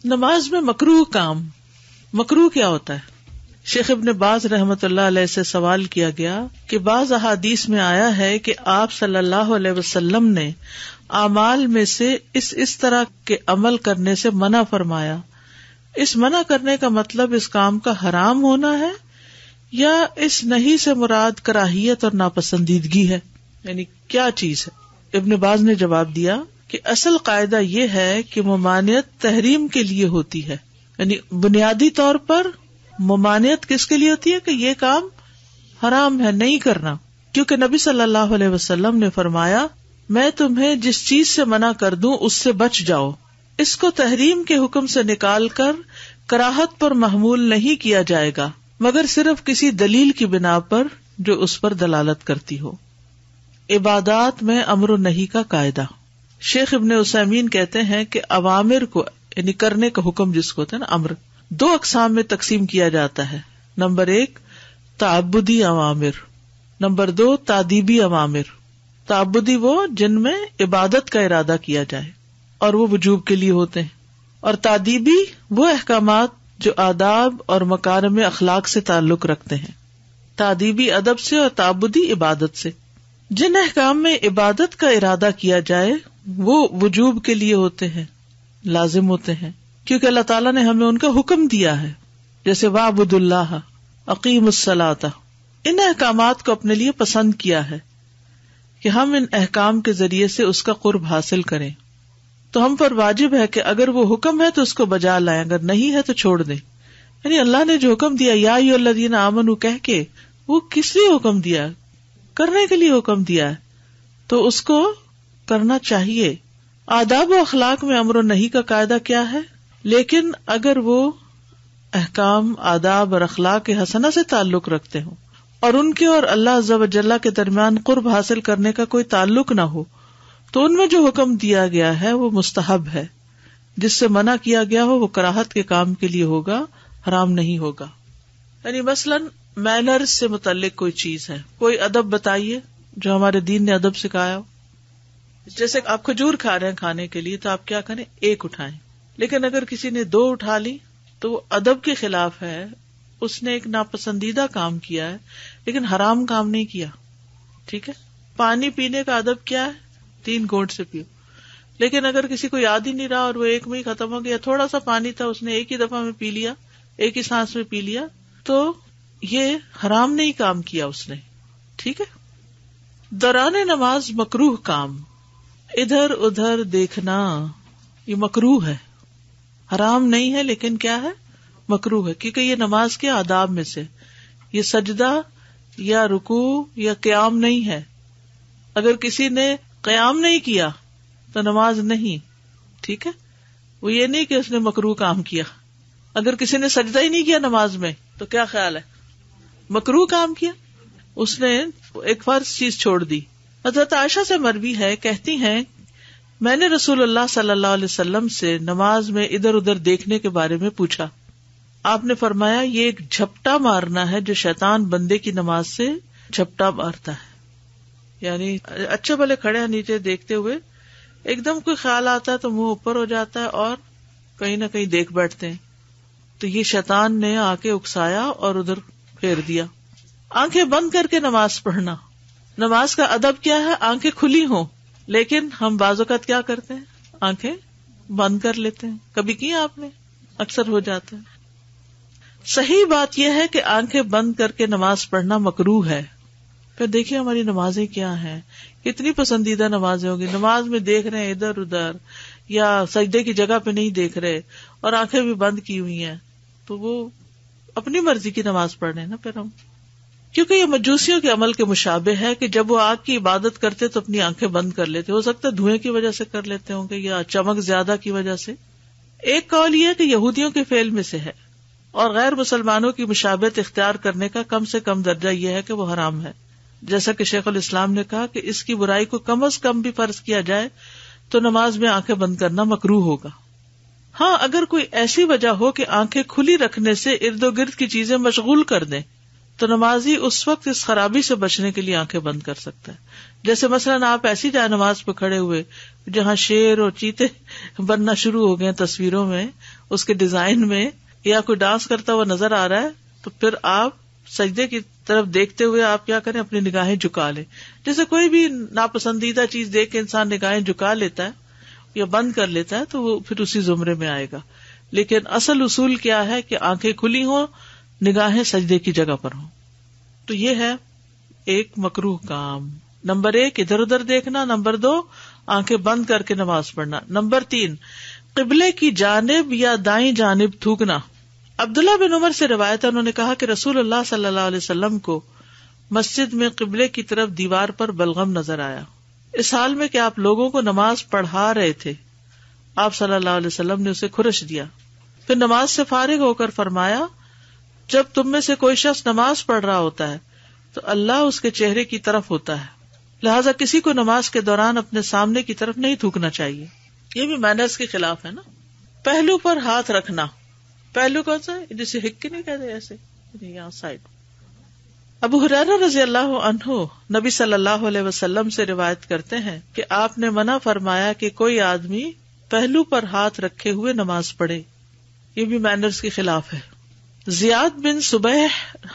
نماز میں مکروہ کام، مکروہ کیا ہوتا ہے؟ شیخ ابن باز رحمۃ اللہ علیہ سے سوال کیا گیا کہ بعض احادیث میں آیا ہے کہ آپ صلی اللہ علیہ وسلم نے اعمال میں سے اس طرح کے عمل کرنے سے منع فرمایا. اس منع کرنے کا مطلب اس کام کا حرام ہونا ہے یا اس نہیں سے مراد کراہیت اور ناپسندیدگی ہے؟ یعنی کیا چیز ہے؟ ابن باز نے جواب دیا کہ اصل قاعدہ یہ ہے کہ ممانعت تحریم کے لیے ہوتی ہے. یعنی بنیادی طور پر ممانعت کس کے لیے ہوتی ہے؟ کہ یہ کام حرام ہے، نہیں کرنا. کیونکہ نبی صلی اللہ علیہ وسلم نے فرمایا میں تمہیں جس چیز سے منع کر دوں اس سے بچ جاؤ. اس کو تحریم کے حکم سے نکال کر کراہت پر محمول نہیں کیا جائے گا مگر صرف کسی دلیل کی بنا پر جو اس پر دلالت کرتی ہو. عبادات میں امر و نہی کا قاعدہ. شیخ ابن عثیمین کہتے ہیں کہ اوامر کو یعنی کرنے کا حکم جس کو ہوتا ہے نا امر، دو اقسام میں تقسیم کیا جاتا ہے. Number 1 تعبدی اوامر، number 2 تادیبی اوامر. تعبدی وہ جن میں عبادت کا ارادہ کیا جائے اور وہ وجوب کے لیے ہوتے ہیں، اور تادیبی وہ احکامات جو آداب اور مکارم اخلاق سے تعلق رکھتے ہیں. تادیبی ادب سے اور تعبدی عبادت سے. جن احکام میں عبادت کا ارادہ کیا جائے وہ وجوب کے لیے ہوتے ہیں، لازم ہوتے ہیں، کیونکہ اللہ تعالیٰ نے ہمیں ان کا حکم دیا ہے. جیسے وَاعْبُدُوا اللَّهَ أَقِیمُوا الصَّلَاةَ. ان احکامات کو اپنے لیے پسند کیا ہے کہ ہم ان احکام کے ذریعے سے اس کا قرب حاصل کریں. تو ہم پر واجب ہے کہ اگر وہ حکم ہے تو اس کو بجا لائیں، اگر نہیں ہے تو چھوڑ دیں. یعنی اللہ نے جو حکم دیا یا ایھا الذین آمنوا کہہ کے، وہ کس لیے حکم دیا؟ کرنے کے لیے حکم دیا ہے، تو اس کو کرنا چاہیے. آداب و اخلاق میں امر و نہی کا قاعدہ کیا ہے؟ لیکن اگر وہ احکام آداب اور اخلاق حسنہ سے تعلق رکھتے ہوں اور ان کے اور اللہ عز و جل کے درمیان قرب حاصل کرنے کا کوئی تعلق نہ ہو تو ان میں جو حکم دیا گیا ہے وہ مستحب ہے. جس سے منع کیا گیا ہو وہ کراہت کے کام کے لیے ہوگا، حرام نہیں ہوگا. یعنی مثلاً مینرز سے متعلق کوئی چیز ہے، کوئی ادب بتائیے جو ہمارے دین نے ادب سکھایا ہو. جیسے آپ کھجور کھا رہے ہیں کھانے کے لیے تو آپ کیا کریں؟ 1 اٹھائیں. لیکن اگر کسی نے 2 اٹھا لی تو وہ ادب کے خلاف ہے، اس نے ایک ناپسندیدہ کام کیا ہے لیکن حرام کام نہیں کیا. ٹھیک ہے. پانی پینے کا ادب کیا ہے؟ 3 گھونٹ سے پیو. لیکن اگر کسی کو یاد ہی نہیں رہا اور وہ ایک میں ہی ختم ہو گیا، تھوڑا سا پانی تھا اس نے ایک ہی دفعہ میں پی لیا، ایک ہی سانس میں پی لیا، تو یہ حرام نہیں کام کیا اس نے. ٹھیک ہے. دوران نماز مکروہ کام، ادھر ادھر دیکھنا، یہ مکروہ ہے، حرام نہیں ہے لیکن کیا ہے؟ مکروہ ہے. کیونکہ یہ نماز کے آداب میں سے، یہ سجدہ یا رکوع یا قیام نہیں ہے. اگر کسی نے قیام نہیں کیا تو نماز نہیں. ٹھیک ہے. وہ یہ نہیں کہ اس نے مکروہ کام کیا. اگر کسی نے سجدہ ہی نہیں کیا نماز میں تو کیا خیال ہے؟ مکروہ کام کیا، اس نے ایک فرض چیز چھوڑ دی. حضرت عائشہ سے مروی ہے، کہتی ہیں میں نے رسول اللہ صلی اللہ علیہ وسلم سے نماز میں ادھر ادھر دیکھنے کے بارے میں پوچھا. آپ نے فرمایا یہ ایک جھپٹا مارنا ہے جو شیطان بندے کی نماز سے جھپٹا مارتا ہے. یعنی اچھے بھلے کھڑے ہیں نیچے دیکھتے ہوئے، ایک دم کوئی خیال آتا ہے تو منہ اوپر ہو جاتا ہے اور کہیں نہ کہیں دیکھ بیٹھتے ہیں، تو یہ شیطان نے آ کے اکسایا اور ادھر پھیر دیا. آنکھیں بند کر کے نماز پڑھنا. نماز کا ادب کیا ہے؟ آنکھیں کھلی ہوں، لیکن ہم بعض اوقات کیا کرتے ہیں؟ آنکھیں بند کر لیتے ہیں. کبھی کیا آپ نے؟ اکثر ہو جاتا ہے. صحیح بات یہ ہے کہ آنکھیں بند کر کے نماز پڑھنا مکروہ ہے. پھر دیکھیے ہماری نمازیں کیا ہیں، کتنی پسندیدہ نمازیں ہوگی. نماز میں دیکھ رہے ہیں ادھر ادھر یا سجدے کی جگہ پہ نہیں دیکھ رہے اور آنکھیں بھی بند کی ہوئی ہیں، تو وہ اپنی مرضی کی نماز پڑھ رہے ہیں نا پھر ہم. کیونکہ یہ مجوسیوں کے عمل کے مشابہ ہے کہ جب وہ آگ کی عبادت کرتے تو اپنی آنکھیں بند کر لیتے. ہو سکتا ہے دھوئیں کی وجہ سے کر لیتے ہوں گے یا چمک زیادہ کی وجہ سے. ایک قول یہ ہے کہ یہودیوں کے فعل میں سے ہے اور غیر مسلمانوں کی مشابہت اختیار کرنے کا کم سے کم درجہ یہ ہے کہ وہ حرام ہے. جیسا کہ شیخ الاسلام نے کہا کہ اس کی برائی کو کم از کم بھی فرض کیا جائے تو نماز میں آنکھیں بند کرنا مکروہ ہوگا. ہاں اگر کوئی ایسی وجہ ہو کہ آنکھیں کھلی رکھنے سے ارد و گرد کی چیزیں مشغول کر دیں تو نمازی اس وقت اس خرابی سے بچنے کے لیے آنکھیں بند کر سکتا ہے. جیسے مثلاً آپ ایسی جائے نماز پہ کھڑے ہوئے جہاں شیر اور چیتے بننا شروع ہو گئے تصویروں میں، اس کے ڈیزائن میں، یا کوئی ڈانس کرتا ہوا نظر آ رہا ہے، تو پھر آپ سجدے کی طرف دیکھتے ہوئے آپ کیا کریں، اپنی نگاہیں جھکا لیں. جیسے کوئی بھی ناپسندیدہ چیز دیکھ کے انسان نگاہیں جھکا لیتا ہے یا بند کر لیتا ہے تو وہ پھر اسی زمرے میں آئے گا. لیکن اصل اصول کیا ہے کہ آنکھیں کھلی ہوں، نگاہیں سجدے کی جگہ پر ہوں. تو یہ ہے ایک مکروہ کام. نمبر 1 ادھر ادھر دیکھنا. نمبر 2 آنکھیں بند کر کے نماز پڑھنا. نمبر 3 قبلے کی جانب یا دائیں جانب تھوکنا. عبداللہ بن عمر سے روایت ہے، انہوں نے کہا کہ رسول اللہ صلی اللہ علیہ وسلم کو مسجد میں قبلے کی طرف دیوار پر بلغم نظر آیا، اس حال میں کہ آپ لوگوں کو نماز پڑھا رہے تھے. آپ صلی اللہ علیہ وسلم نے اسے خرش دیا. پھر نماز سے فارغ ہو کر فرمایا، جب تم میں سے کوئی شخص نماز پڑھ رہا ہوتا ہے تو اللہ اس کے چہرے کی طرف ہوتا ہے، لہٰذا کسی کو نماز کے دوران اپنے سامنے کی طرف نہیں تھوکنا چاہیے. یہ بھی مینرز کے خلاف ہے نا. پہلو پر ہاتھ رکھنا. پہلو کون سا ہے؟ جسے ہک نہیں کہتے، ایسے یہاں سائڈ. ابو ہریرہ رضی اللہ عنہ نبی صلی اللہ علیہ وسلم سے روایت کرتے ہیں کہ آپ نے منع فرمایا کہ کوئی آدمی پہلو پر ہاتھ رکھے ہوئے نماز پڑھے. یہ بھی مینرز کے خلاف ہے. زیاد بن صبیح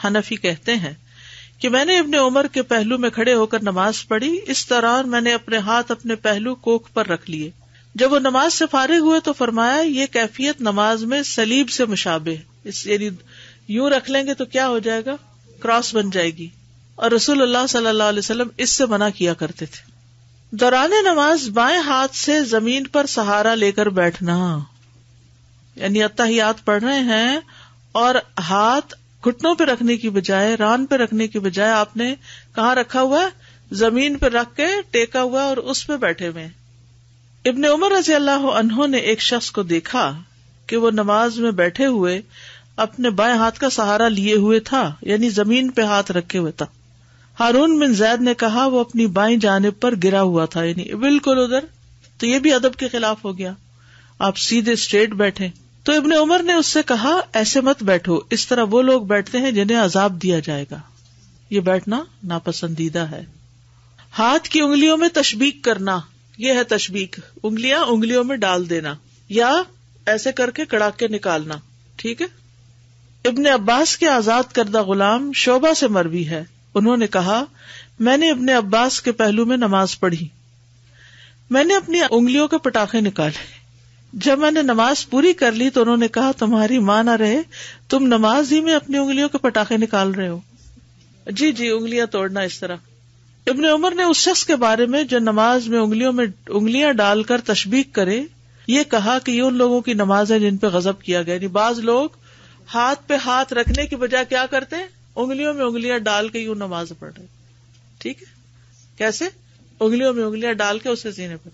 حنفی کہتے ہیں کہ میں نے ابن عمر کے پہلو میں کھڑے ہو کر نماز پڑھی، اس دوران میں نے اپنے ہاتھ اپنے پہلو کوکھ پر رکھ لیے. جب وہ نماز سے فارغ ہوئے تو فرمایا، یہ کیفیت نماز میں صلیب سے مشابہ ہے. یعنی یوں رکھ لیں گے تو کیا ہو جائے گا، کراس بن جائے گی. اور رسول اللہ صلی اللہ علیہ وسلم اس سے منع کیا کرتے تھے. دوران نماز بائیں ہاتھ سے زمین پر سہارا لے کر بیٹھنا. یعنی اتحیات پڑھ رہے ہیں اور ہاتھ گھٹنوں پہ رکھنے کی بجائے، ران پہ رکھنے کی بجائے آپ نے کہاں رکھا ہوا ہے، زمین پہ رکھ کے ٹیکا ہوا اور اس پہ بیٹھے ہوئے. ابن عمر رضی اللہ عنہ نے ایک شخص کو دیکھا کہ وہ نماز میں بیٹھے ہوئے اپنے بائیں ہاتھ کا سہارا لیے ہوئے تھا، یعنی زمین پہ ہاتھ رکھے ہوئے تھا. ہارون بن زید نے کہا وہ اپنی بائیں جانب پر گرا ہوا تھا، یعنی بالکل ادھر. تو یہ بھی ادب کے خلاف ہو گیا، آپ سیدھے اسٹریٹ بیٹھے. تو ابن عمر نے اس سے کہا، ایسے مت بیٹھو، اس طرح وہ لوگ بیٹھتے ہیں جنہیں عذاب دیا جائے گا. یہ بیٹھنا ناپسندیدہ ہے. ہاتھ کی انگلیوں میں تشبیک کرنا، یہ ہے تشبیک، انگلیوں میں ڈال دینا یا ایسے کر کے کڑا کے نکالنا. ٹھیک ہے. ابن عباس کے آزاد کردہ غلام شعبہ سے مروی ہے، انہوں نے کہا، میں نے ابن عباس کے پہلو میں نماز پڑھی، میں نے اپنی انگلیوں کے پٹاخے نکالے. جب میں نے نماز پوری کر لی تو انہوں نے کہا، تمہاری ماں نہ رہے، تم نماز ہی میں اپنی انگلیوں کے پٹاخے نکال رہے ہو. جی انگلیاں توڑنا اس طرح. ابن عمر نے اس شخص کے بارے میں جو نماز میں انگلیاں ڈال کر تشبیک کرے یہ کہا کہ یہ ان لوگوں کی نماز ہے جن پہ غضب کیا گیا. یعنی بعض لوگ ہاتھ پہ ہاتھ رکھنے کی بجائے کیا کرتے ہیں، انگلیوں میں انگلیاں ڈال کے یوں نماز پڑھ رہے. ٹھیک ہے. کیسے؟ انگلیوں میں انگلیاں ڈال کے اسے سینے پر.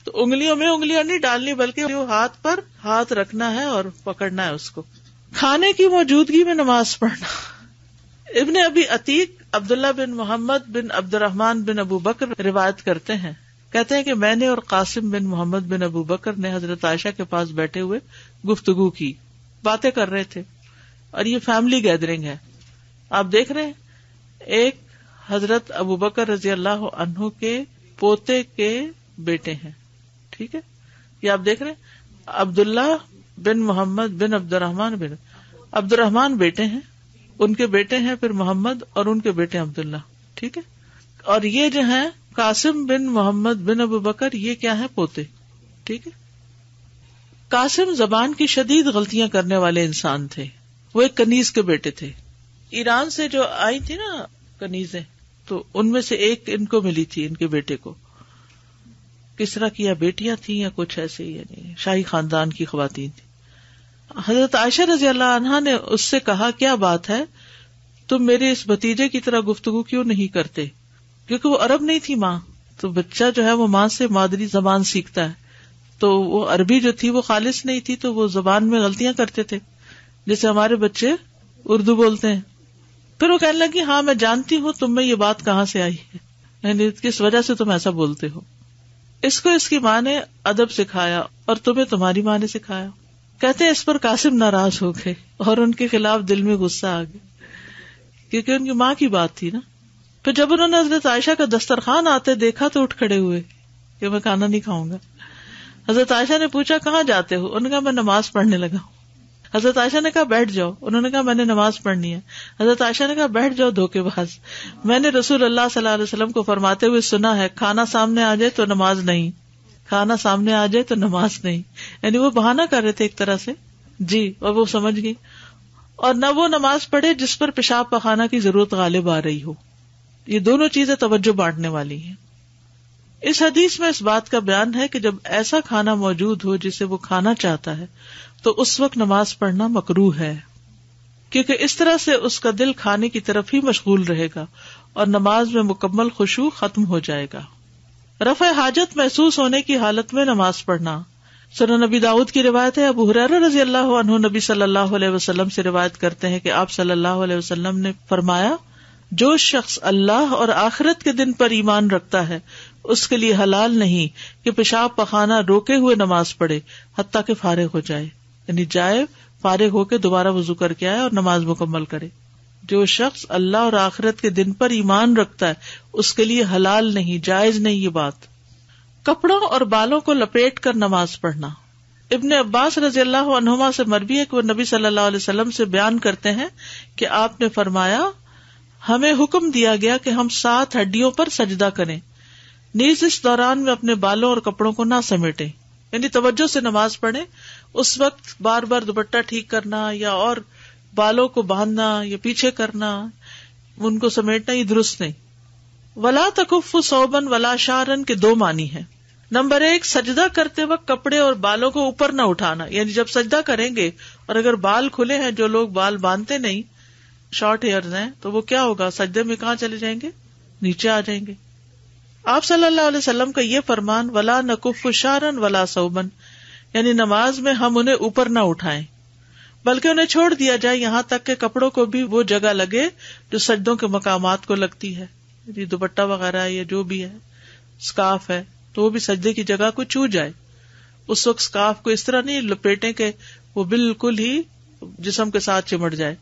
تو انگلیوں میں انگلیاں نہیں ڈالنی بلکہ ہاتھ پر ہاتھ رکھنا ہے اور پکڑنا ہے اس کو. کھانے کی موجودگی میں نماز پڑھنا. ابن ابی عتیق عبداللہ بن محمد بن عبد الرحمن بن ابو بکر روایت کرتے ہیں، کہتے ہیں کہ میں نے اور قاسم بن محمد بن ابو بکر نے حضرت عائشہ کے پاس بیٹھے ہوئے گفتگو کی، باتیں کر رہے تھے، اور یہ فیملی گیدرنگ ہے. آپ دیکھ رہے ہیں ایک حضرت ابو بکر رضی اللہ عنہ کے پوتے کے بیٹے ہیں. ٹھیک ہے. یہ آپ دیکھ رہے ہیں عبداللہ بن محمد بن عبد الرحمن بیٹے ہیں، ان کے بیٹے ہیں پھر محمد اور ان کے بیٹے عبداللہ. ٹھیک ہے. اور یہ جو ہیں قاسم بن محمد بن ابو بکر، یہ کیا ہے، پوتے. ٹھیک ہے. قاسم زبان کی شدید غلطیاں کرنے والے انسان تھے. وہ ایک کنیز کے بیٹے تھے. ایران سے جو آئی تھی نا کنیزیں، تو ان میں سے ایک ان کو ملی تھی، ان کے بیٹے کو. کس طرح کی یا بیٹیاں تھیں یا کچھ ایسے، یعنی شاہی خاندان کی خواتین تھی. حضرت عائشہ رضی اللہ عنہا نے اس سے کہا، کیا بات ہے، تم میرے اس بھتیجے کی طرح گفتگو کیوں نہیں کرتے؟ کیونکہ وہ عرب نہیں تھی ماں، تو بچہ جو ہے وہ ماں سے مادری زبان سیکھتا ہے. تو وہ عربی جو تھی وہ خالص نہیں تھی، تو وہ زبان میں غلطیاں کرتے تھے، جیسے ہمارے بچے اردو بولتے ہیں. پھر وہ کہنے لگی، ہاں میں جانتی ہوں تم میں یہ بات کہاں سے آئی ہے، یعنی کس وجہ سے تم ایسا بولتے ہو. اس کو اس کی ماں نے ادب سکھایا اور تمہیں تمہاری ماں نے سکھایا. کہتے ہیں اس پر قاسم ناراض ہو گئے اور ان کے خلاف دل میں غصہ آ گیا کیونکہ ان کی ماں کی بات تھی نا. پھر جب انہوں نے حضرت عائشہ کا دسترخوان آتے دیکھا تو اٹھ کھڑے ہوئے کہ میں کھانا نہیں کھاؤں گا. حضرت عائشہ نے پوچھا کہاں جاتے ہو؟ انہوں نے کہا میں نماز پڑھنے لگا ہوں. حضرت عائشہ نے کہا بیٹھ جاؤ. انہوں نے کہا میں نے نماز پڑھنی ہے. حضرت عائشہ نے کہا بیٹھ جاؤ دھوکے باز, میں نے رسول اللہ صلی اللہ علیہ وسلم کو فرماتے ہوئے سنا ہے کھانا سامنے آ جائے تو نماز نہیں, کھانا سامنے آ جائے تو نماز نہیں. یعنی وہ بہانہ کر رہے تھے ایک طرح سے جی, اور وہ سمجھ گئی. اور نہ وہ نماز پڑھے جس پر پیشاب پخانہ کی ضرورت غالب آ رہی ہو. یہ دونوں چیزیں توجہ بانٹنے والی ہیں. اس حدیث میں اس بات کا بیان ہے کہ جب ایسا کھانا موجود ہو جسے وہ کھانا چاہتا ہے تو اس وقت نماز پڑھنا مکروہ ہے, کیونکہ اس طرح سے اس کا دل کھانے کی طرف ہی مشغول رہے گا اور نماز میں مکمل خشوع ختم ہو جائے گا. رفع حاجت محسوس ہونے کی حالت میں نماز پڑھنا. سنن نبی داؤد کی روایت ہے, ابو ہریرہ رضی اللہ عنہ نبی صلی اللہ علیہ وسلم سے روایت کرتے ہیں کہ آپ صلی اللہ علیہ وسلم نے فرمایا جو شخص اللہ اور آخرت کے دن پر ایمان رکھتا ہے اس کے لیے حلال نہیں کہ پیشاب پخانہ روکے ہوئے نماز پڑھے حتیٰ کہ فارغ ہو جائے, یعنی جائے فارغ ہو کے دوبارہ وضو کر کے آئے اور نماز مکمل کرے. جو شخص اللہ اور آخرت کے دن پر ایمان رکھتا ہے اس کے لیے حلال نہیں, جائز نہیں یہ بات. کپڑوں اور بالوں کو لپیٹ کر نماز پڑھنا. ابن عباس رضی اللہ عنہما سے مروی ہے کہ وہ نبی صلی اللہ علیہ وسلم سے بیان کرتے ہیں کہ آپ نے فرمایا ہمیں حکم دیا گیا کہ ہم 7 ہڈیوں پر سجدہ کریں, نیز اس دوران میں اپنے بالوں اور کپڑوں کو نہ سمیٹیں, یعنی توجہ سے نماز پڑھیں. اس وقت بار بار دوپٹہ ٹھیک کرنا یا اور بالوں کو باندھنا یا پیچھے کرنا, ان کو سمیٹنا یہ درست نہیں. ولا تکف ثوبا ولا شعرا کے 2 معنی ہیں. نمبر 1, سجدہ کرتے وقت کپڑے اور بالوں کو اوپر نہ اٹھانا, یعنی جب سجدہ کریں گے اور اگر بال کھلے ہیں, جو لوگ بال باندھتے نہیں, شارٹ ہیئرز ہیں, تو وہ کیا ہوگا, سجدے میں کہاں چلے جائیں گے, نیچے آ جائیں گے. آپ صلی اللہ علیہ وسلم کا یہ فرمان ولا نکف شعرا ولا ثوبا, یعنی نماز میں ہم انہیں اوپر نہ اٹھائیں بلکہ انہیں چھوڑ دیا جائے یہاں تک کہ کپڑوں کو بھی وہ جگہ لگے جو سجدوں کے مقامات کو لگتی ہے, یعنی دوپٹہ وغیرہ یا جو بھی ہے, اسکارف ہے تو وہ بھی سجدے کی جگہ کو چھو جائے. اس وقت اسکارف کو اس طرح نہیں لپیٹیں کہ وہ بالکل ہی جسم کے ساتھ چمٹ جائے.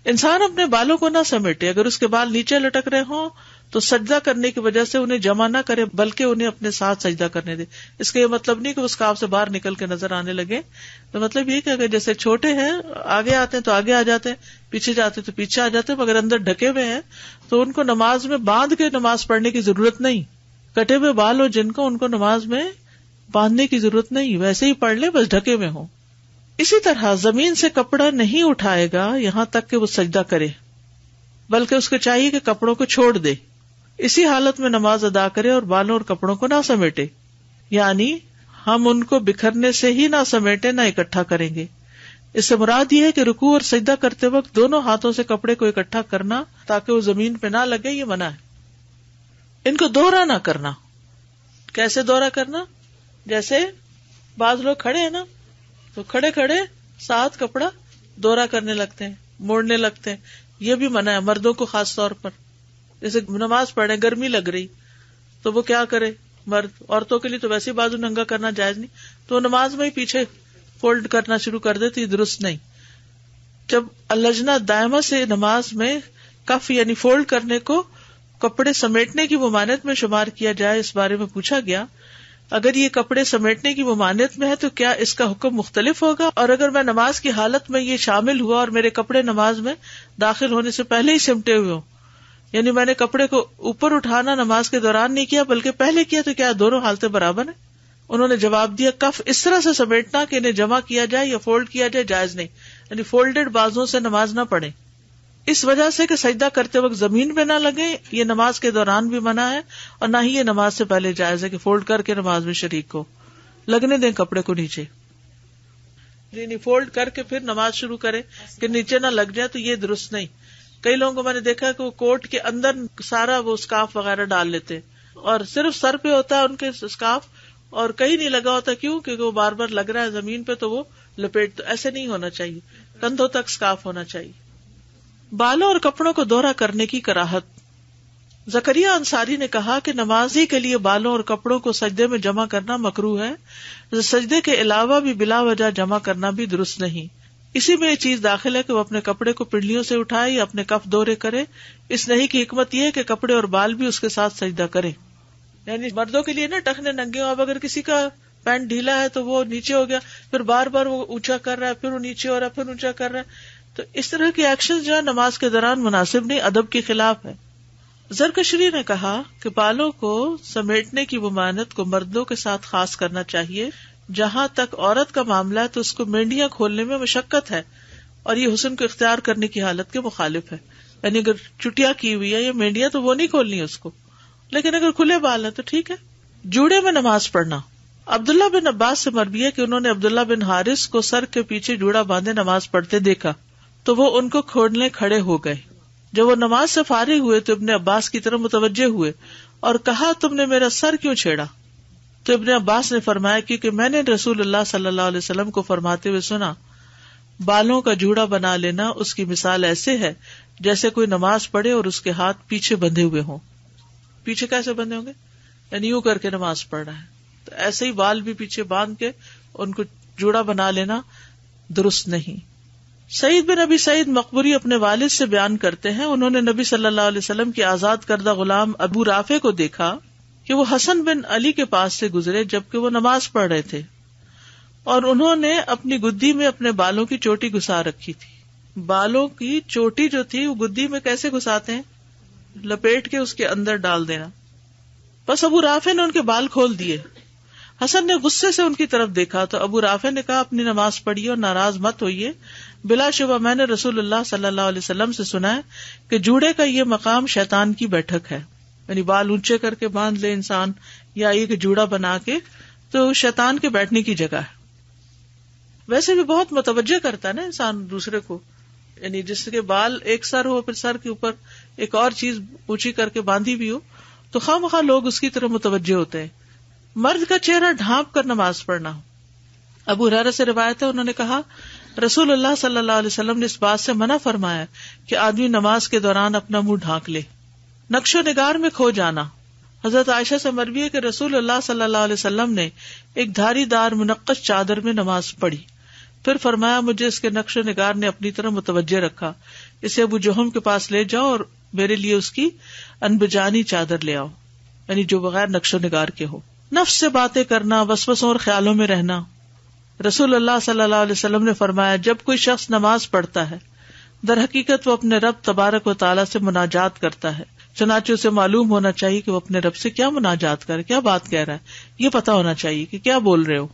انسان اپنے بالوں کو نہ سمیٹے, اگر اس کے بال نیچے لٹک رہے ہوں تو سجدہ کرنے کی وجہ سے انہیں جمع نہ کرے بلکہ انہیں اپنے ساتھ سجدہ کرنے دے. اس کا یہ مطلب نہیں کہ وہ اسکارف سے باہر نکل کے نظر آنے لگے, تو مطلب یہ کہ اگر جیسے چھوٹے ہیں آگے آتے ہیں تو آگے آ جاتے ہیں, پیچھے جاتے ہیں تو پیچھے آ جاتے ہیں, مگر اندر ڈھکے ہوئے ہیں تو ان کو نماز میں باندھ کے نماز پڑھنے کی ضرورت نہیں. کٹے ہوئے بال ہو جن کو, ان کو نماز میں باندھنے کی ضرورت نہیں, ویسے ہی پڑھ لیں بس ڈھکے ہوئے ہوں. اسی طرح زمین سے کپڑا نہیں اٹھائے گا یہاں تک کہ وہ سجدہ کرے, بلکہ اس کو چاہیے کہ کپڑوں کو چھوڑ دے. اسی حالت میں نماز ادا کرے اور بالوں اور کپڑوں کو نہ سمیٹے, یعنی ہم ان کو بکھرنے سے ہی نہ سمیٹے نہ اکٹھا کریں گے. اس سے مراد یہ ہے کہ رکوع اور سجدہ کرتے وقت دونوں ہاتھوں سے کپڑے کو اکٹھا کرنا تاکہ وہ زمین پہ نہ لگے, یہ منع ہے. ان کو دوہرا نہ کرنا. کیسے دوہرا کرنا؟ جیسے بعض لوگ کھڑے ہیں نا تو کھڑے کھڑے ساتھ کپڑا دوہرا کرنے لگتے ہیں, موڑنے لگتے ہیں, یہ بھی منع ہے مردوں کو خاص طور پر. جیسے نماز پڑھے, گرمی لگ رہی تو وہ کیا کرے مرد, عورتوں کے لیے تو ویسے بازو ننگا کرنا جائز نہیں, تو نماز میں ہی پیچھے فولڈ کرنا شروع کر دے تو یہ درست نہیں. جب اللجنہ دائمہ سے نماز میں کف یعنی فولڈ کرنے کو کپڑے سمیٹنے کی ممانعت میں شمار کیا جائے, اس بارے میں پوچھا گیا اگر یہ کپڑے سمیٹنے کی ممانعت میں ہے تو کیا اس کا حکم مختلف ہوگا, اور اگر میں نماز کی حالت میں یہ شامل ہوا اور میرے کپڑے نماز میں داخل ہونے سے پہلے ہی سمٹے ہوئے ہوں, یعنی میں نے کپڑے کو اوپر اٹھانا نماز کے دوران نہیں کیا بلکہ پہلے کیا, تو کیا دونوں حالتیں برابر ہیں؟ انہوں نے جواب دیا کف اس طرح سے سمیٹنا کہ انہیں جمع کیا جائے یا فولڈ کیا جائے جائز نہیں, یعنی فولڈڈ بازوں سے نماز نہ پڑھیں. اس وجہ سے کہ سجدہ کرتے وقت زمین پہ نہ لگے, یہ نماز کے دوران بھی منع ہے اور نہ ہی یہ نماز سے پہلے جائز ہے کہ فولڈ کر کے نماز میں شریک کو لگنے دیں کپڑے کو نیچے, یعنی فولڈ کر کے پھر نماز شروع کرے کہ نیچے نہ لگ جائے, تو یہ درست نہیں. کئی لوگوں کو میں نے دیکھا کہ وہ کوٹ کے اندر سارا وہ اسکارف وغیرہ ڈال لیتے اور صرف سر پہ ہوتا ہے ان کے اسکارف اور کہیں نہیں لگا ہوتا, کیوں؟ کیونکہ وہ بار بار لگ رہا ہے زمین پہ تو وہ لپیٹ, تو ایسے نہیں ہونا چاہیے, کندھوں تک اسکارف ہونا چاہیے. بالوں اور کپڑوں کو دوہرا کرنے کی کراہت. زکریا انصاری نے کہا کہ نمازی کے لیے بالوں اور کپڑوں کو سجدے میں جمع کرنا مکروہ ہے, سجدے کے علاوہ بھی بلا وجہ جمع کرنا بھی درست نہیں. اسی میں یہ چیز داخل ہے کہ وہ اپنے کپڑے کو پنڈلیوں سے اٹھائے یا اپنے کف دورے کرے. اس نہیں کی حکمت یہ ہے کہ کپڑے اور بال بھی اس کے ساتھ سجدہ کرے. یعنی مردوں کے لیے نا ٹخنے ننگے ہو. اب اگر کسی کا پینٹ ڈھیلا ہے تو وہ نیچے ہو گیا, پھر بار بار وہ اونچا کر رہا ہے, پھر وہ نیچے ہو رہا ہے, پھر اونچا کر رہا ہے. تو اس طرح کے ایکشن جو ہے نماز کے دوران مناسب نہیں, ادب کے خلاف ہے. زرکشری نے کہا کہ بالوں کو سمیٹنے کی ممانعت کو مردوں کے ساتھ خاص کرنا چاہیے. جہاں تک عورت کا معاملہ ہے تو اس کو مینڈیاں کھولنے میں مشقت ہے اور یہ حسن کو اختیار کرنے کی حالت کے مخالف ہے. یعنی اگر چٹیا کی ہوئی ہے یا مینڈیاں تو وہ نہیں کھولنی اس کو, لیکن اگر کھلے بال ہیں تو ٹھیک ہے. جوڑے میں نماز پڑھنا. عبداللہ بن عباس سے مروی ہے کہ انہوں نے عبداللہ بن حارث کو سر کے پیچھے جوڑا باندھے نماز پڑھتے دیکھا تو وہ ان کو کھولنے کھڑے ہو گئے. جب وہ نماز سے فارغ ہوئے تو ابن عباس کی طرف متوجہ ہوئے اور کہا, تم نے میرا سر کیوں چھیڑا؟ تو ابن عباس نے فرمایا, کیونکہ میں نے رسول اللہ صلی اللہ علیہ وسلم کو فرماتے ہوئے سنا, بالوں کا جوڑا بنا لینا اس کی مثال ایسے ہے جیسے کوئی نماز پڑھے اور اس کے ہاتھ پیچھے بندھے ہوئے ہوں. پیچھے کیسے بندھے ہوں گے؟ یعنی یوں کر کے نماز پڑھ رہا ہے, تو ایسے ہی بال بھی پیچھے باندھ کے ان کو جوڑا بنا لینا درست نہیں. سعید بن ابی سعید مقبری اپنے والد سے بیان کرتے ہیں, انہوں نے نبی صلی اللہ علیہ وسلم کی آزاد کردہ غلام ابو رافع کو دیکھا کہ وہ حسن بن علی کے پاس سے گزرے جبکہ وہ نماز پڑھ رہے تھے, اور انہوں نے اپنی گدی میں اپنے بالوں کی چوٹی گھسا رکھی تھی. بالوں کی چوٹی جو تھی وہ گدی میں کیسے گھساتے ہیں؟ لپیٹ کے اس کے اندر ڈال دینا. بس ابو رافع نے ان کے بال کھول دیے. حسن نے غصے سے ان کی طرف دیکھا تو ابو رافع نے کہا, اپنی نماز پڑھیے اور ناراض مت ہوئیے. بلا شبہ میں نے رسول اللہ صلی اللہ علیہ وسلم سے سنا ہے کہ جوڑے کا یہ مقام شیطان کی بیٹھک ہے. یعنی بال اونچے کر کے باندھ لے انسان یا ایک جوڑا بنا کے, تو شیطان کے بیٹھنے کی جگہ ہے. ویسے بھی بہت متوجہ کرتا ہے نا انسان دوسرے کو, یعنی جس کے بال ایک سر ہو پھر سر کے اوپر ایک اور چیز اونچی کر کے باندھی بھی ہو تو خواہ مخواہ لوگ اس کی طرف متوجہ ہوتے ہیں. مرد کا چہرہ ڈھانپ کر نماز پڑھنا. ابو ہریرہ سے روایت ہے, انہوں نے کہا رسول اللہ صلی اللہ علیہ وسلم نے اس بات سے منع فرمایا کہ آدمی نماز کے دوران اپنا منہ ڈھانک لے. نقش و نگار میں کھو جانا. حضرت عائشہ سے مروی ہے کہ رسول اللہ صلی اللہ علیہ وسلم نے ایک دھاری دار منقش چادر میں نماز پڑھی, پھر فرمایا مجھے اس کے نقش و نگار نے اپنی طرف متوجہ رکھا, اسے ابو جہم کے پاس لے جاؤ اور میرے لیے اس کی انبجانی چادر لے آؤ, یعنی جو بغیر نقش و نگار کے ہو. نفس سے باتیں کرنا, وسوسوں اور خیالوں میں رہنا. رسول اللہ صلی اللہ علیہ وسلم نے فرمایا جب کوئی شخص نماز پڑھتا ہے در حقیقت وہ اپنے رب تبارک و تعالیٰ سے مناجات کرتا ہے, چنانچہ اسے معلوم ہونا چاہیے کہ وہ اپنے رب سے کیا مناجات کرے, کیا بات کہہ رہا ہے, یہ پتا ہونا چاہیے کہ کیا بول رہے ہو.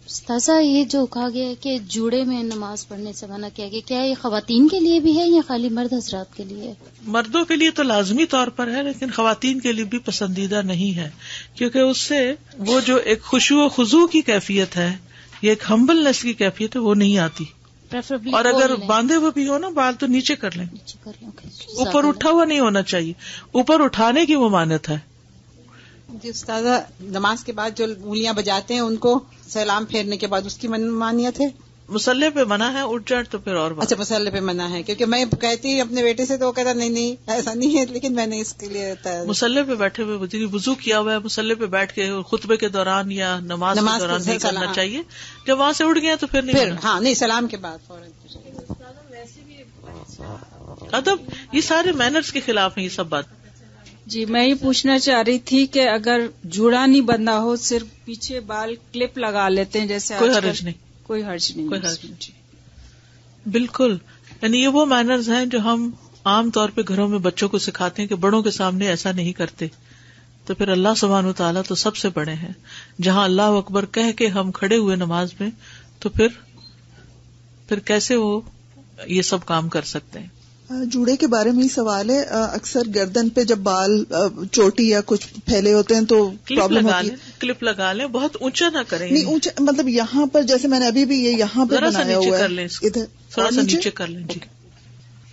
استاذہ یہ جو کہا گیا ہے کہ جوڑے میں نماز پڑھنے سے منع کیا گیا, کیا یہ خواتین کے لیے بھی ہے یا خالی مرد حضرات کے لیے؟ مردوں کے لیے تو لازمی طور پر ہے, لیکن خواتین کے لیے بھی پسندیدہ نہیں ہے, کیونکہ اس سے وہ جو ایک خشوع و خضوع کی کیفیت ہے, یہ ایک ہمبلنس کی کیفیت ہے, وہ نہیں آتی. اور اگر باندھے ہوئے بھی ہو نا بال تو نیچے کر لیں, اوپر اٹھا ہوا نہیں ہونا چاہیے, اوپر اٹھانے کی ممانعت ہے. جی استاذہ, نماز کے بعد جو انگلیاں بجاتے ہیں ان کو سلام پھیرنے کے بعد اس کی ممانعت ہے؟ مسلح پہ منع ہے, اٹھ جائے تو پھر اور بات. اچھا مسلح پہ منع ہے, کیونکہ میں کہتی اپنے بیٹے سے تو وہ کہتا نہیں ایسا نہیں ہے, لیکن میں نے اس کے لیے مسلح پہ بیٹھے ہوئے وضو کیا ہوا ہے, مسلح پہ بیٹھ کے خطبے کے دوران یا نماز کے دوران نہیں کرنا چاہیے. جب وہاں سے اٹھ گیا تو پھر نہیں, ہاں نہیں, سلام کے بعد فوراً. ادب یہ سارے مینرز کے خلاف ہیں یہ سب بات. جی میں یہ پوچھنا چاہ رہی تھی کہ اگر جوڑا نہیں بندھا ہو, صرف پیچھے بال کلپ لگا لیتے ہیں جیسے کوئی حرج نہیں, کوئی حرج نہیں. جی بالکل, یعنی یہ وہ مینرز ہیں جو ہم عام طور پہ گھروں میں بچوں کو سکھاتے ہیں کہ بڑوں کے سامنے ایسا نہیں کرتے. تو پھر اللہ سبحانہ وتعالیٰ تو سب سے بڑے ہیں, جہاں اللہ اکبر کہہ کے ہم کھڑے ہوئے نماز میں, تو پھر کیسے وہ یہ سب کام کر سکتے ہیں. جوڑے کے بارے میں ہی سوال ہے, اکثر گردن پہ جب بال چوٹی یا کچھ پھیلے ہوتے ہیں تو پرابلم ہوتی ہے. کلپ لگا لیں, بہت اونچا نہ کریں. نہیں اونچا, مطلب یہاں پر جیسے میں نے ابھی بھی یہ یہاں پہ بنایا ہوا ہے, ادھر تھوڑا سا نیچے کر لیں. جی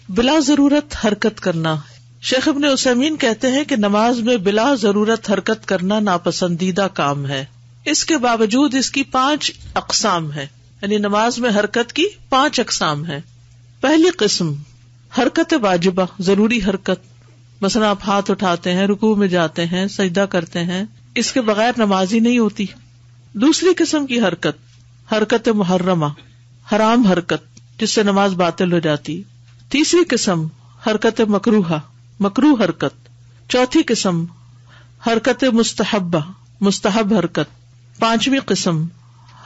بلا ضرورت حرکت کرنا. شیخ ابن عثیمین کہتے ہیں کہ نماز میں بلا ضرورت حرکت کرنا ناپسندیدہ کام ہے. اس کے باوجود اس کی 5 اقسام ہیں, یعنی نماز میں حرکت کی 5 اقسام ہیں. پہلی قسم حرکت واجبہ, ضروری حرکت, مثلا آپ ہاتھ اٹھاتے ہیں, رکوع میں جاتے ہیں, سجدہ کرتے ہیں, اس کے بغیر نماز ہی نہیں ہوتی. دوسری قسم کی حرکت حرکت محرمہ, حرام حرکت, جس سے نماز باطل ہو جاتی. تیسری قسم حرکت مکروہہ، مکروہ حرکت. چوتھی قسم حرکت مستحبہ، مستحب حرکت. پانچویں قسم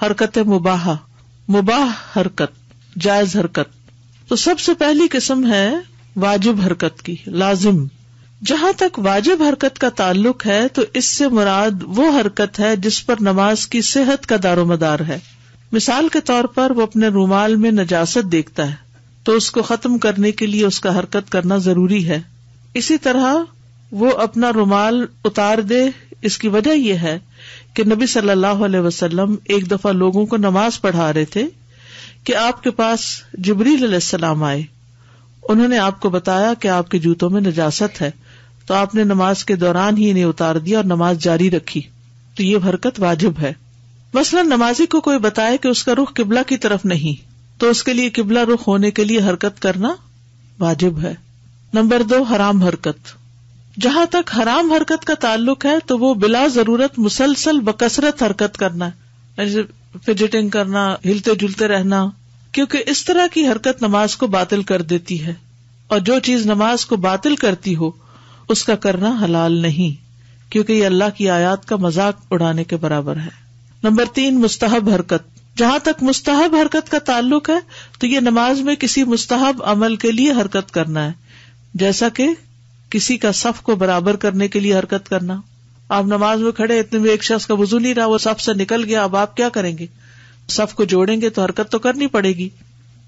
حرکت مباحہ، مباح حرکت، جائز حرکت. تو سب سے پہلی قسم ہے واجب حرکت کی، لازم. جہاں تک واجب حرکت کا تعلق ہے تو اس سے مراد وہ حرکت ہے جس پر نماز کی صحت کا دار و مدار ہے. مثال کے طور پر وہ اپنے رومال میں نجاست دیکھتا ہے تو اس کو ختم کرنے کے لیے اس کا حرکت کرنا ضروری ہے. اسی طرح وہ اپنا رومال اتار دے، اس کی وجہ یہ ہے کہ نبی صلی اللہ علیہ وسلم ایک دفعہ لوگوں کو نماز پڑھا رہے تھے کہ آپ کے پاس جبریل علیہ السلام آئے. انہوں نے آپ کو بتایا کہ آپ کے جوتوں میں نجاست ہے، تو آپ نے نماز کے دوران ہی انہیں اتار دیا اور نماز جاری رکھی. تو یہ حرکت واجب ہے. مثلا نمازی کو کوئی بتائے کہ اس کا رخ قبلہ کی طرف نہیں، تو اس کے لیے قبلہ رخ ہونے کے لیے حرکت کرنا واجب ہے. نمبر 2 حرام حرکت. جہاں تک حرام حرکت کا تعلق ہے تو وہ بلا ضرورت مسلسل بکثرت حرکت کرنا ہے، جیسے فجٹنگ کرنا، ہلتے جلتے رہنا، کیونکہ اس طرح کی حرکت نماز کو باطل کر دیتی ہے، اور جو چیز نماز کو باطل کرتی ہو اس کا کرنا حلال نہیں، کیونکہ یہ اللہ کی آیات کا مذاق اڑانے کے برابر ہے. نمبر 3 مستحب حرکت. جہاں تک مستحب حرکت کا تعلق ہے تو یہ نماز میں کسی مستحب عمل کے لیے حرکت کرنا ہے، جیسا کہ کسی کا صف کو برابر کرنے کے لیے حرکت کرنا. آپ نماز میں کھڑے، اتنے میں ایک شخص کا وضو نہیں رہا، وہ صف سے نکل گیا، اب آپ کیا کریں گے؟ صف کو جوڑیں گے تو حرکت تو کرنی پڑے گی.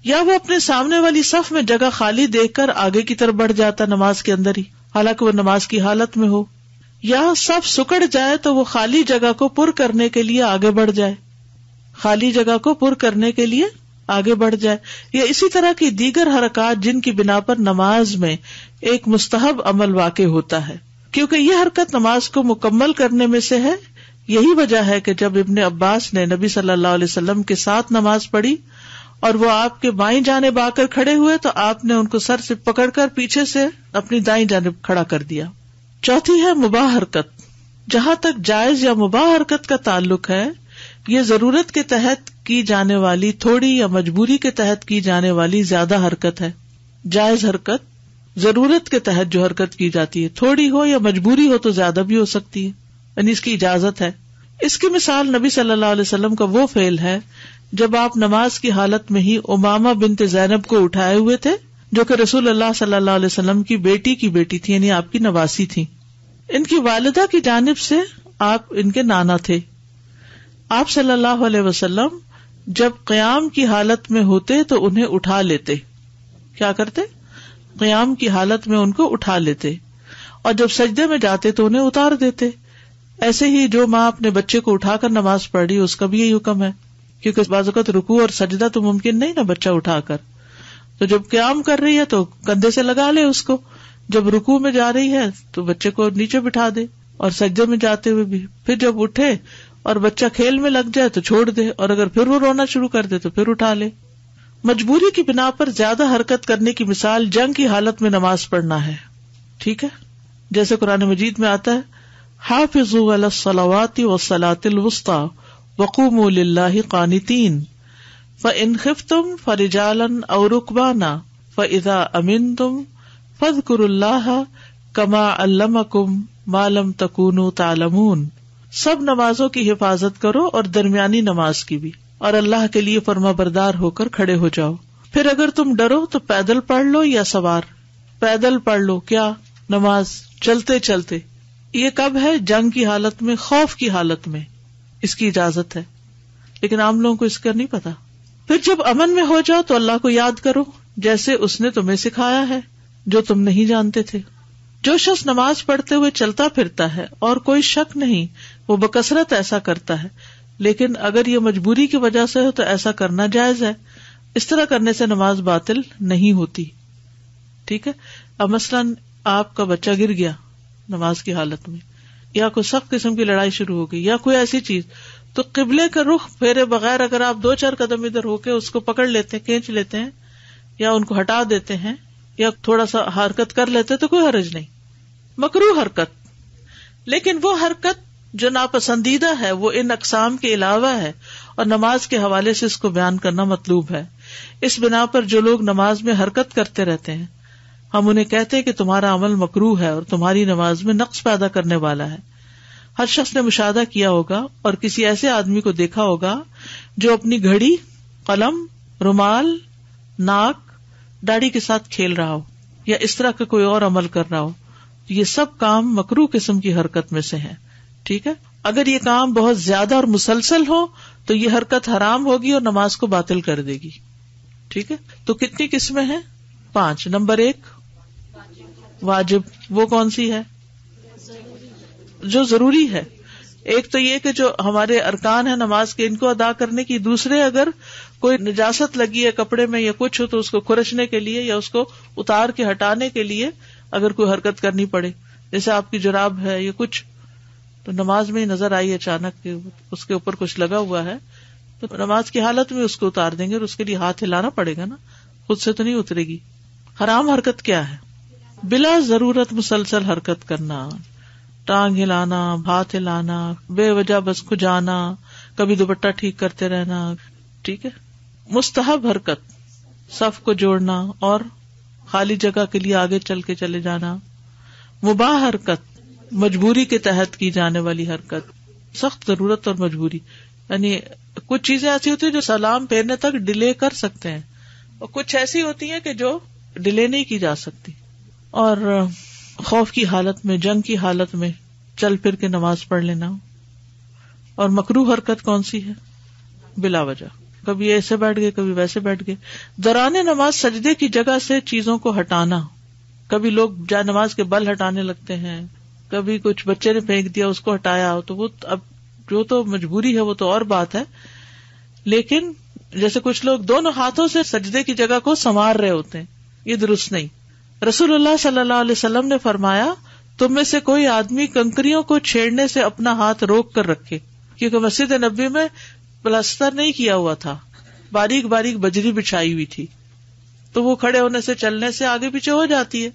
یا وہ اپنے سامنے والی صف میں جگہ خالی دیکھ کر آگے کی طرف بڑھ جاتا نماز کے اندر ہی، حالانکہ وہ نماز کی حالت میں ہو. یا صف سکڑ جائے تو وہ خالی جگہ کو پر کرنے کے لیے آگے بڑھ جائے، خالی جگہ کو پر کرنے کے لیے آگے بڑھ جائے. یا اسی طرح کی دیگر حرکات جن کی بنا پر نماز میں ایک مستحب عمل واقع ہوتا ہے، کیونکہ یہ حرکت نماز کو مکمل کرنے میں سے ہے. یہی وجہ ہے کہ جب ابن عباس نے نبی صلی اللہ علیہ وسلم کے ساتھ نماز پڑھی اور وہ آپ کے بائیں جانب آ کر کھڑے ہوئے تو آپ نے ان کو سر سے پکڑ کر پیچھے سے اپنی دائیں جانب کھڑا کر دیا. چوتھی ہے مباح حرکت. جہاں تک جائز یا مباح حرکت کا تعلق ہے، یہ ضرورت کے تحت کی جانے والی تھوڑی یا مجبوری کے تحت کی جانے والی زیادہ حرکت ہے. جائز حرکت ضرورت کے تحت جو حرکت کی جاتی ہے، تھوڑی ہو یا مجبوری ہو تو زیادہ بھی ہو سکتی ہے، یعنی اس کی اجازت ہے. اس کی مثال نبی صلی اللہ علیہ وسلم کا وہ فعل ہے جب آپ نماز کی حالت میں ہی امامہ بنت زینب کو اٹھائے ہوئے تھے، جو کہ رسول اللہ صلی اللہ علیہ وسلم کی بیٹی تھی، یعنی آپ کی نواسی تھی. ان کی والدہ کی جانب سے آپ ان کے نانا تھے. آپ صلی اللہ علیہ وسلم جب قیام کی حالت میں ہوتے تو انہیں اٹھا لیتے. کیا کرتے؟ قیام کی حالت میں ان کو اٹھا لیتے، اور جب سجدے میں جاتے تو انہیں اتار دیتے. ایسے ہی جو ماں اپنے بچے کو اٹھا کر نماز پڑھ رہی اس کا بھی یہی حکم ہے، کیونکہ بعض اوقات رکوع اور سجدہ تو ممکن نہیں نا بچہ اٹھا کر، تو جب قیام کر رہی ہے تو کندھے سے لگا لے اس کو، جب رکوع میں جا رہی ہے تو بچے کو نیچے بٹھا دے، اور سجدے میں جاتے ہوئے بھی. پھر جب اٹھے اور بچہ کھیل میں لگ جائے تو چھوڑ دے، اور اگر پھر وہ رونا شروع کر دے تو پھر اٹھا لے. مجبوری کی بنا پر زیادہ حرکت کرنے کی مثال جنگ کی حالت میں نماز پڑھنا ہے. ٹھیک ہے، جیسے قرآن مجید میں آتا ہے حافظوا علی الصلوات والصلاۃ الوسطی وقوموا للہ قانتین فإن خفتم فرجالا او رکبانا فإذا امنتم فاذکروا اللہ کما علمکم ما لم تکونوا تعلمون. سب نمازوں کی حفاظت کرو اور درمیانی نماز کی بھی، اور اللہ کے لیے فرما بردار ہو کر کھڑے ہو جاؤ. پھر اگر تم ڈرو تو پیدل پڑھ لو یا سوار. پیدل پڑھ لو کیا؟ نماز چلتے چلتے. یہ کب ہے؟ جنگ کی حالت میں، خوف کی حالت میں اس کی اجازت ہے، لیکن عام لوگوں کو اس کا نہیں پتا. پھر جب امن میں ہو جاؤ تو اللہ کو یاد کرو جیسے اس نے تمہیں سکھایا ہے جو تم نہیں جانتے تھے. جو شخص نماز پڑھتے ہوئے چلتا پھرتا ہے اور کوئی شک نہیں وہ بکثرت ایسا کرتا ہے، لیکن اگر یہ مجبوری کی وجہ سے ہو تو ایسا کرنا جائز ہے. اس طرح کرنے سے نماز باطل نہیں ہوتی. ٹھیک ہے. اب مثلاً آپ کا بچہ گر گیا نماز کی حالت میں، یا کوئی سخت قسم کی لڑائی شروع ہو گئی یا کوئی ایسی چیز، تو قبلے کا رخ پھیرے بغیر اگر آپ 2-4 قدم ادھر ہو کے اس کو پکڑ لیتے ہیں، کھینچ لیتے ہیں، یا ان کو ہٹا دیتے ہیں یا تھوڑا سا حرکت کر لیتے تو کوئی حرج نہیں. مکروہ حرکت. لیکن وہ حرکت جو ناپسندیدہ ہے وہ ان اقسام کے علاوہ ہے، اور نماز کے حوالے سے اس کو بیان کرنا مطلوب ہے. اس بنا پر جو لوگ نماز میں حرکت کرتے رہتے ہیں ہم انہیں کہتے ہیں کہ تمہارا عمل مکروہ ہے اور تمہاری نماز میں نقص پیدا کرنے والا ہے۔ ہر شخص نے مشاہدہ کیا ہوگا اور کسی ایسے آدمی کو دیکھا ہوگا جو اپنی گھڑی، قلم، رومال، ناک، داڑھی کے ساتھ کھیل رہا ہو یا اس طرح کا کوئی اور عمل کر رہا ہو۔ یہ سب کام مکروہ قسم کی حرکت میں سے ہیں، ٹھیک ہے۔ اگر یہ کام بہت زیادہ اور مسلسل ہو تو یہ حرکت حرام ہوگی اور نماز کو باطل کر دے گی، ٹھیک ہے۔ تو کتنی قسمیں ہیں؟ 5۔ نمبر 1 واجب، وہ کون سی ہے؟ جو ضروری ہے۔ ایک تو یہ کہ جو ہمارے ارکان ہیں نماز کے ان کو ادا کرنے کی، دوسرے اگر کوئی نجاست لگی ہے کپڑے میں یا کچھ ہو تو اس کو کھرچنے کے لیے یا اس کو اتار کے ہٹانے کے لیے اگر کوئی حرکت کرنی پڑے، جیسے آپ کی جراب ہے یا کچھ، تو نماز میں ہی نظر آئی اچانک کہ اس کے اوپر کچھ لگا ہوا ہے تو نماز کی حالت میں اس کو اتار دیں گے اور اس کے لیے ہاتھ ہلانا پڑے گا نا، خود سے تو نہیں اترے گی۔ حرام حرکت کیا ہے؟ بلا ضرورت مسلسل حرکت کرنا، ٹانگ ہلانا، ہاتھ ہلانا، بے وجہ بس کھجانا، کبھی دوپٹہ ٹھیک کرتے رہنا، ٹھیک ہے۔ مستحب حرکت، صف کو جوڑنا اور خالی جگہ کے لیے آگے چل کے چلے جانا۔ مباح حرکت، مجبوری کے تحت کی جانے والی حرکت، سخت ضرورت اور مجبوری، یعنی کچھ چیزیں ایسی ہوتی ہیں جو سلام پھیرنے تک ڈیلے کر سکتے ہیں اور کچھ ایسی ہوتی ہیں کہ جو ڈیلے نہیں کی جا سکتی۔ اور خوف کی حالت میں، جنگ کی حالت میں چل پھر کے نماز پڑھ لینا۔ اور مکروہ حرکت کون سی ہے؟ بلا وجہ، کبھی ایسے بیٹھ گئے کبھی ویسے بیٹھ گئے۔ دوران نماز سجدے کی جگہ سے چیزوں کو ہٹانا، کبھی لوگ جا نماز کے بل ہٹانے لگتے ہیں، کبھی کچھ بچے نے پھینک دیا اس کو ہٹایا، تو وہ اب جو تو مجبوری ہے وہ تو اور بات ہے، لیکن جیسے کچھ لوگ دونوں ہاتھوں سے سجدے کی جگہ کو سنوار رہے ہوتے ہیں، یہ درست نہیں۔ رسول اللہ صلی اللہ علیہ وسلم نے فرمایا تم میں سے کوئی آدمی کنکریوں کو چھیڑنے سے اپنا ہاتھ روک کر رکھے، کیونکہ مسجد نبوی میں پلستر نہیں کیا ہوا تھا، باریک باریک بجری بچھائی ہوئی تھی، تو وہ کھڑے ہونے سے چلنے سے آگے پیچھے ہو جاتی ہے،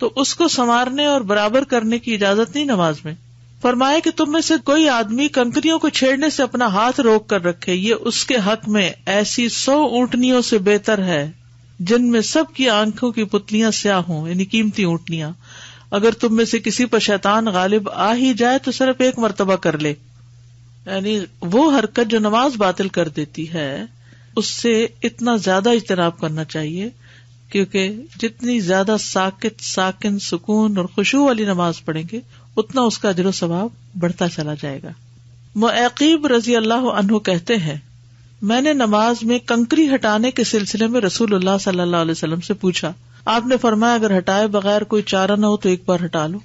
تو اس کو سنوارنے اور برابر کرنے کی اجازت نہیں نماز میں۔ فرمایا کہ تم میں سے کوئی آدمی کنکریوں کو چھیڑنے سے اپنا ہاتھ روک کر رکھے، یہ اس کے حق میں ایسی 100 اونٹنیوں سے بہتر ہے جن میں سب کی آنکھوں کی پتلیاں سیاہ ہوں، یعنی قیمتی اونٹنیاں۔ اگر تم میں سے کسی پر شیطان غالب آ ہی جائے تو صرف ایک مرتبہ کر لے، یعنی وہ حرکت جو نماز باطل کر دیتی ہے اس سے اتنا زیادہ اجتناب کرنا چاہیے، کیونکہ جتنی زیادہ ساکن سکون اور خشوع والی نماز پڑھیں گے اتنا اس کا اجر و ثواب بڑھتا چلا جائے گا۔ معقیب رضی اللہ عنہ کہتے ہیں میں نے نماز میں کنکری ہٹانے کے سلسلے میں رسول اللہ صلی اللہ علیہ وسلم سے پوچھا، آپ نے فرمایا اگر ہٹائے بغیر کوئی چارہ نہ ہو تو ایک بار ہٹا لو،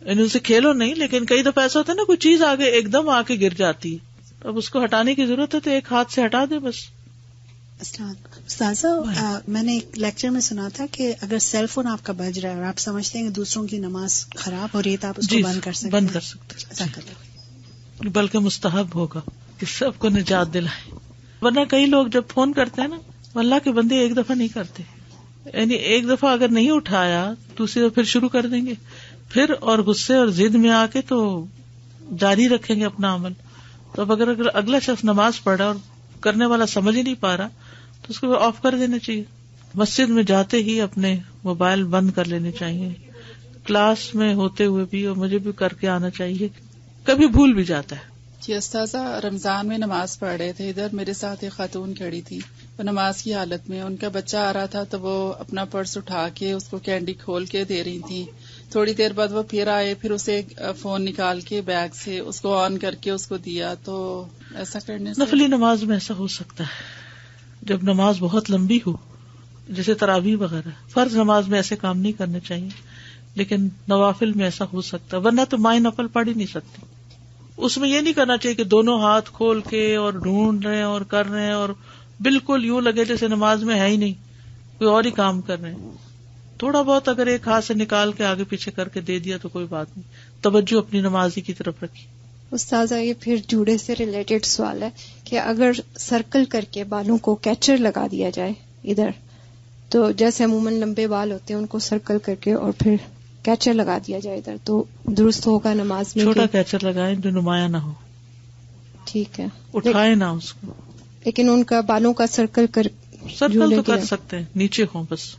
یعنی اسے کھیلو نہیں، لیکن کئی دفعہ ایسا ہوتا ہے نا کوئی چیز آگے ایک دم آ کے گر جاتی ہے، اب اس کو ہٹانے کی ضرورت ہے تو ایک ہاتھ سے ہٹا دے بس۔ استاذہ میں نے ایک لیکچر میں سنا تھا کہ اگر سیل فون آپ کا بج رہا ہے اور آپ سمجھتے ہیں کہ دوسروں کی نماز خراب ہو رہی ہے تو آپ اس کو بند کر سکتے ہیں، بلکہ مستحب ہوگا کہ سب کو نجات دلائے، ورنہ کئی لوگ جب فون کرتے ہیں نا اللہ کے بندے ایک دفعہ نہیں کرتے، یعنی ایک دفعہ اگر نہیں اٹھایا دوسری دفعہ پھر شروع کر دیں گے، پھر اور غصے اور ضد میں آ کے تو جاری رکھیں گے اپنا عمل۔ تو اب اگر اگلا شخص نماز پڑھ رہا اور کرنے والا سمجھ ہی نہیں پا رہا تو اس کو آف کر دینا چاہیے۔ مسجد میں جاتے ہی اپنے موبائل بند کر لینے چاہیے، کلاس میں ہوتے ہوئے بھی، اور مجھے بھی کر کے آنا چاہیے، کبھی بھول بھی جاتا ہے۔ جی استاذہ رمضان میں نماز پڑھ رہے تھے، ادھر میرے ساتھ ایک خاتون کھڑی تھی، وہ نماز کی حالت میں، ان کا بچہ آ رہا تھا تو وہ اپنا پرس اٹھا کے اس کو کینڈی کھول کے دے رہی تھی، تھوڑی دیر بعد وہ پھر آئے، پھر اسے فون نکال کے بیگ سے اس کو آن کر کے اس کو دیا، تو ایسا کرنے سے نفلی نماز میں ایسا ہو سکتا ہے جب نماز بہت لمبی ہو، جیسے تراویح وغیرہ، فرض نماز میں ایسے کام نہیں کرنے چاہیے، لیکن نوافل میں ایسا ہو سکتا ہے، ورنہ تو مائیں نفل پڑھ ہی نہیں سکتی۔ اس میں یہ نہیں کرنا چاہیے کہ دونوں ہاتھ کھول کے اور ڈھونڈ رہے ہیں اور کر رہے ہیں اور بالکل یوں لگے جیسے نماز میں ہے ہی نہیں، کوئی اور ہی کام کر رہے ہیں۔ تھوڑا بہت اگر ایک ہاتھ سے نکال کے آگے پیچھے کر کے دے دیا تو کوئی بات نہیں، توجہ اپنی نمازی کی طرف رکھی۔ استاذہ یہ پھر جوڑے سے ریلیٹڈ سوال ہے کہ اگر سرکل کر کے بالوں کو کیچر لگا دیا جائے ادھر، تو جیسے عموماً لمبے بال ہوتے ہیں ان کو سرکل کر کے اور پھر کیچر لگا دیا جائے ادھر، تو درست ہوگا نماز میں؟ چھوٹا کیچر لگائیں جو نمایاں نہ ہو، ٹھیک ہے، اٹھائے نہ اس کو، لیکن ان کا بالوں کا سرکل سرکل تو کر سکتے ہیں، نیچے ہوں بس.